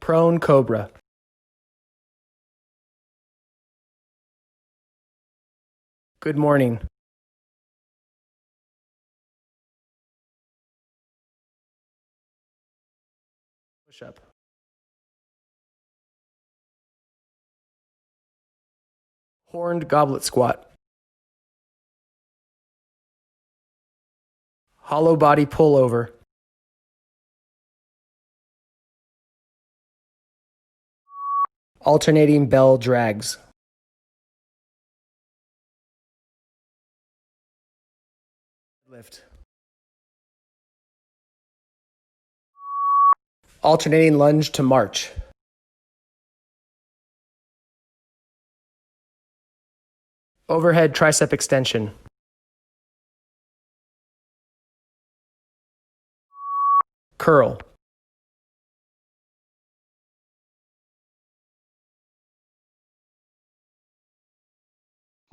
Prone cobra. Good morning. Push-up. Horned goblet squat. Hollow body pullover. Alternating bell drags. Lift. Alternating lunge to march. Overhead tricep extension. Curl.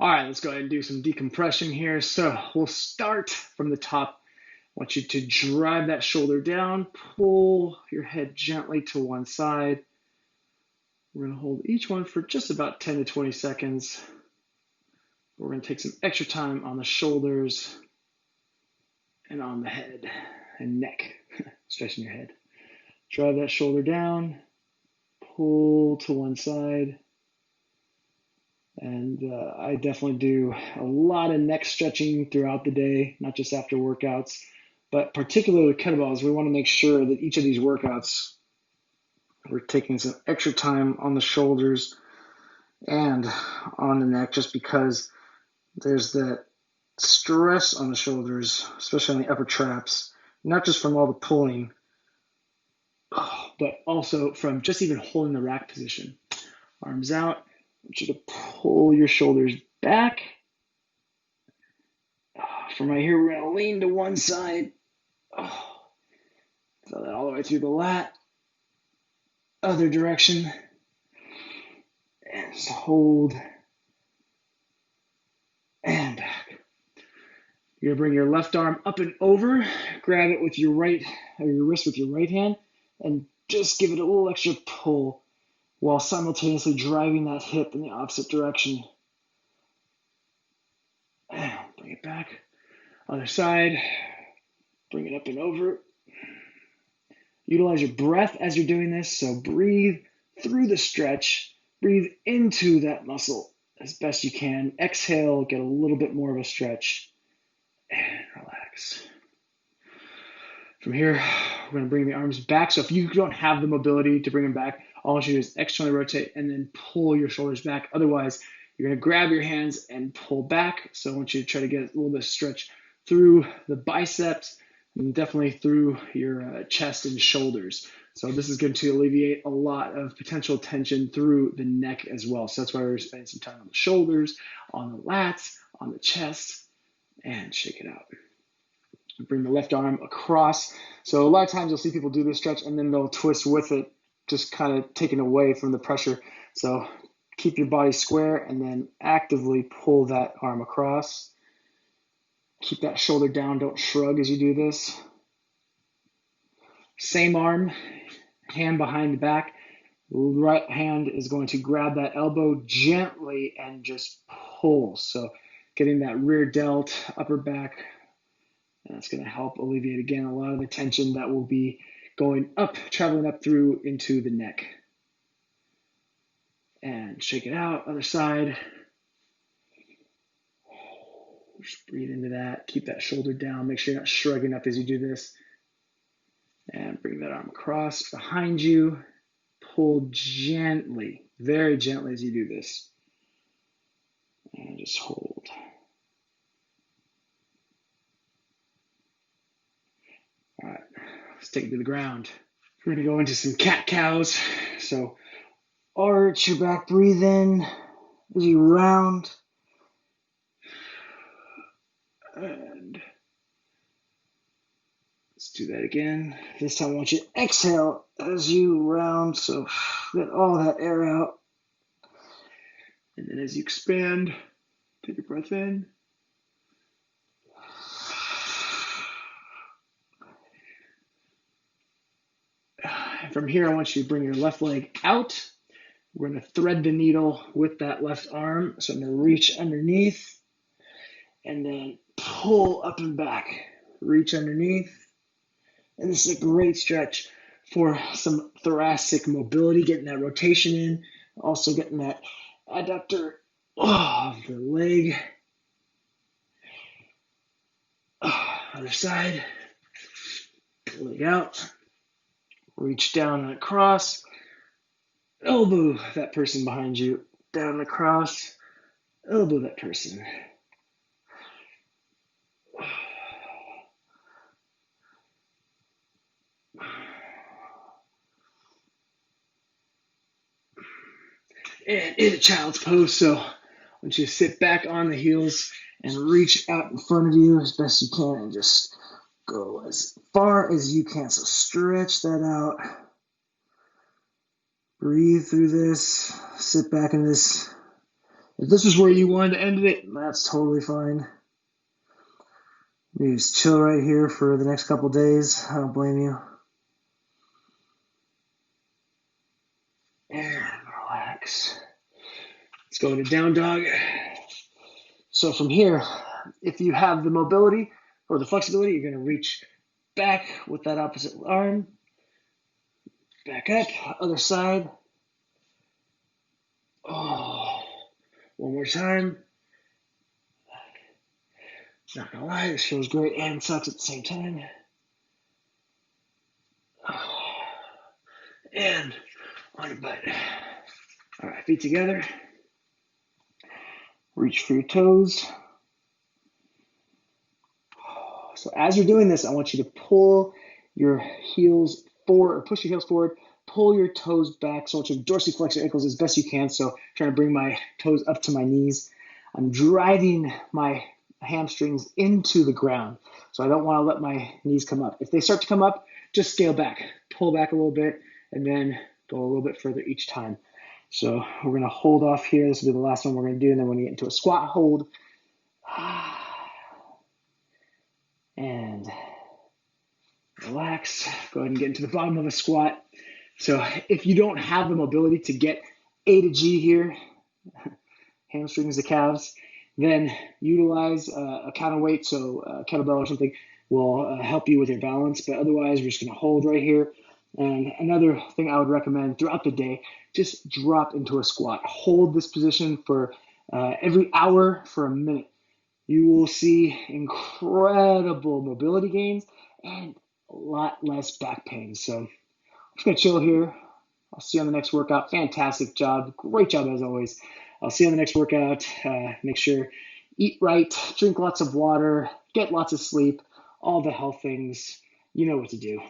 All right, let's go ahead and do some decompression here. So we'll start from the top. I want you to drive that shoulder down, pull your head gently to one side. We're going to hold each one for just about 10 to 20 seconds. We're going to take some extra time on the shoulders and on the head and neck, stretching your head. Drive that shoulder down, pull to one side. And I definitely do a lot of neck stretching throughout the day, not just after workouts, but particularly with kettlebells, we want to make sure that each of these workouts, we're taking some extra time on the shoulders and on the neck, just because there's that stress on the shoulders, especially on the upper traps, not just from all the pulling, but also from just even holding the rack position. Arms out. I want you to pull your shoulders back. From right here, we're going to lean to one side. Throw that all the way through the lat. Other direction. And just hold. And back. You're going to bring your left arm up and over. Grab it with your right, or your wrist with your right hand. And just give it a little extra pull while simultaneously driving that hip in the opposite direction. And bring it back. Other side. Bring it up and over. Utilize your breath as you're doing this. So breathe through the stretch. Breathe into that muscle as best you can. Exhale, get a little bit more of a stretch. And relax. From here, we're going to bring the arms back. So if you don't have the mobility to bring them back, all I want you to do is externally rotate and then pull your shoulders back. Otherwise, you're going to grab your hands and pull back. So I want you to try to get a little bit of stretch through the biceps and definitely through your chest and shoulders. So this is going to alleviate a lot of potential tension through the neck as well. So that's why we're spending some time on the shoulders, on the lats, on the chest, and shake it out. Bring the left arm across. So a lot of times you'll see people do this stretch and then they'll twist with it, just kind of taken away from the pressure. So keep your body square and then actively pull that arm across. Keep that shoulder down. Don't shrug as you do this. Same arm, hand behind the back. Right hand is going to grab that elbow gently and just pull. So getting that rear delt, upper back. And that's going to help alleviate, again, a lot of the tension that will be going up, traveling up through into the neck. And shake it out, other side. Just breathe into that. Keep that shoulder down. Make sure you're not shrugging up as you do this. And bring that arm across behind you. Pull gently, very gently as you do this. And just hold. All right, let's take it to the ground. We're going to go into some cat-cows. So arch your back, breathe in as you round. And let's do that again. This time I want you to exhale as you round. So let all that air out. And then as you expand, take a breath in. And From here, I want you to bring your left leg out. We're going to thread the needle with that left arm. So I'm going to reach underneath and then pull up and back. Reach underneath. And this is a great stretch for some thoracic mobility, getting that rotation in, also getting that adductor of the leg. Other side. Leg out. Reach down and across. Elbow that person behind you. Down and across. Elbow that person. And in a child's pose, so I want you to sit back on the heels and reach out in front of you as best you can and just go as far as you can. So stretch that out. Breathe through this. Sit back in this. If this is where you wanted to end it, that's totally fine. You just chill right here for the next couple days. I don't blame you. And relax. Let's go into down dog. So from here, if you have the mobility or the flexibility, you're going to reach back with that opposite arm. Back up, other side. Oh, one more time. Not gonna lie, this feels great and sucks at the same time. Oh, and on your butt. All right, feet together. Reach for your toes. So as you're doing this, I want you to pull your heels forward, or push your heels forward, pull your toes back. So I want you to dorsiflex your ankles as best you can. So trying to bring my toes up to my knees. I'm driving my hamstrings into the ground. So I don't want to let my knees come up. If they start to come up, just scale back, pull back a little bit, and then go a little bit further each time. So we're going to hold off here. This will be the last one we're going to do. And then when we get into a squat hold, and relax. Go ahead and get into the bottom of a squat. So if you don't have the mobility to get A to G here, hamstrings to calves, then utilize a counterweight, so a kettlebell or something will help you with your balance. But otherwise, we're just going to hold right here. And another thing I would recommend throughout the day, just drop into a squat. Hold this position for every hour for a minute. You will see incredible mobility gains and a lot less back pain. So I'm just going to chill here. I'll see you on the next workout. Fantastic job. Great job as always. I'll see you on the next workout. Make sure, eat right, drink lots of water, get lots of sleep, all the health things. You know what to do.